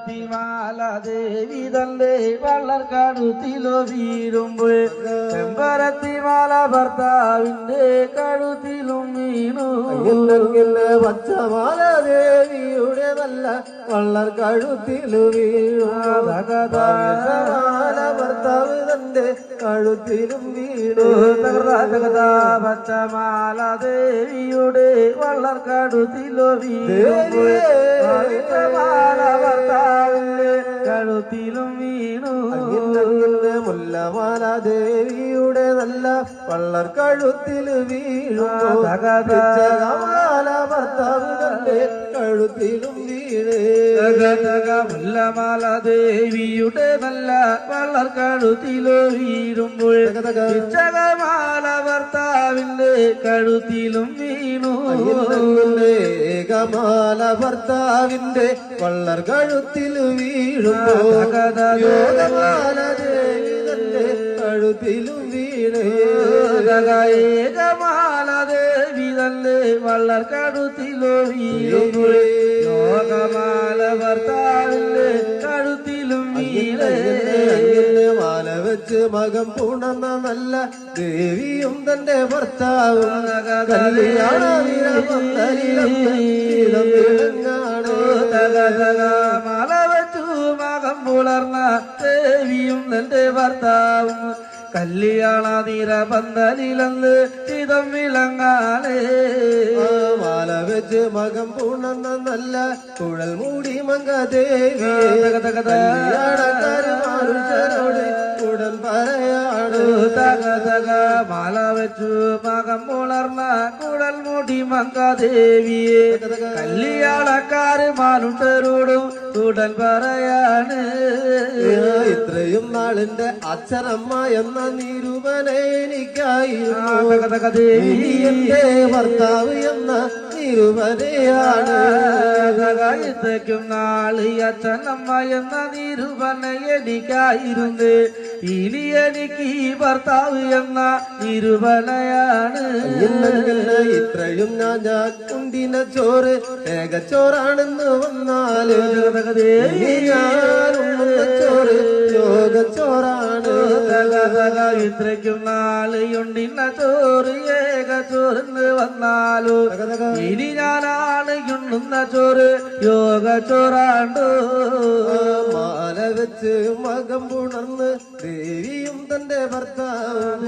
ചെമ്പരത്തിമാല ദേവി തന്റെ വള്ളർക്കടുത്തിലോ വീഴുമ്പോൾ ചെമ്പരത്തിമാല ഭർത്താവിന്റെ കഴുത്തിലും വീണു. പച്ചമാല ദേവിയുടെ നല്ല വള്ളർ കഴുത്തിലു വീണു. ഭർത്താവ് തന്റെ കഴുത്തിലും വീണു. പച്ചമാല ദേവിയുടെ വള്ളർ കഴുത്തിലോ വീണു. ഭർത്താവിന്റെ കഴുത്തിലും വീണു. മുല്ലമാല ദേവിയുടെ നല്ല വള്ളർ കഴുത്തിൽ വീണു. മാല ഭർത്താവ് തന്റെ കഴുത്തിലും വീണ്. മുല്ലമാല ദേവിയുടെ നല്ല വള്ളർ കഴുത്തിലോ വീഴുമ്പോൾ പിച്ചകമാല ഭർത്താവിന്റെ കഴുത്തിലും വീണു. ഏകമാല ഭർത്താവിന്റെ വള്ളർ കഴുത്തിൽ വീഴുമ്പോ യോഗമാല ദേവി തന്റെ കഴുത്തിലും വീണ്. ഏകമാല ദേവി തന്റെ വള്ളർ കഴുത്തിലോ വീഴുമ്പോൾ യോഗമാല ഭർത്താവിന്റെ കഴുത്തിലും വീണ്. മാല വെച്ച് മകം പുണർന്ന നല്ല ദേവിയും തന്റെ ഭർത്താവും മാല വെച്ചു മകം പുലർന്ന ദേവിയും തന്റെ ഭർത്താവും കല്യാണ നിര പന്തലിലെന്ന് ചിതം വിളങ്ങാനേ. മാല വെച്ച് മകം പുണർന്ന നല്ല കുഴൽ മൂടി മങ്ക ദേവി ഉടൻ പറയാണ്. മാല വെച്ചു മകം പുലർന്ന കുഴൽ മൂടി മങ്ക ദേവിയെ കല്യാണക്കാര് മാലുണ്ടരോടും ഉടൻ പറയാണ്. ഇത്രയും നാളിന്റെ അച്ഛനമ്മ എന്ന നിരൂപനെ എനിക്കായിരുന്നു. എന്റെ ഭർത്താവ് എന്ന നിരൂപനയാണ്. ഇത്രയ്ക്കും നാള് അച്ഛനമ്മ എന്ന നിരൂപന എനിക്കായിരുന്നു. ഇനി എനിക്ക് ഈ ഭർത്താവ് എന്ന നിരൂപനയാണ്. ഇത്രയും ഞാൻ കുണ്ടിന ചോറ് ഏകച്ചോറാണെന്ന് വന്നാല് ഞാനുണ്ണുന്ന ചോറ് യോഗച്ചോറാണ്. ഇത്രയ്ക്കും നാള് ഉണ്ടിന്ന ചോറ് ഏക ചോറിന്ന് വന്നാലോ ഇനി ഞാനാണ് ഉണ്ണുന്ന ചോറ് യോഗ ചോറാണ്ടോ. മാല വെച്ച് മകം പുണർന്ന് ദേവിയും തന്റെ ഭർത്താവും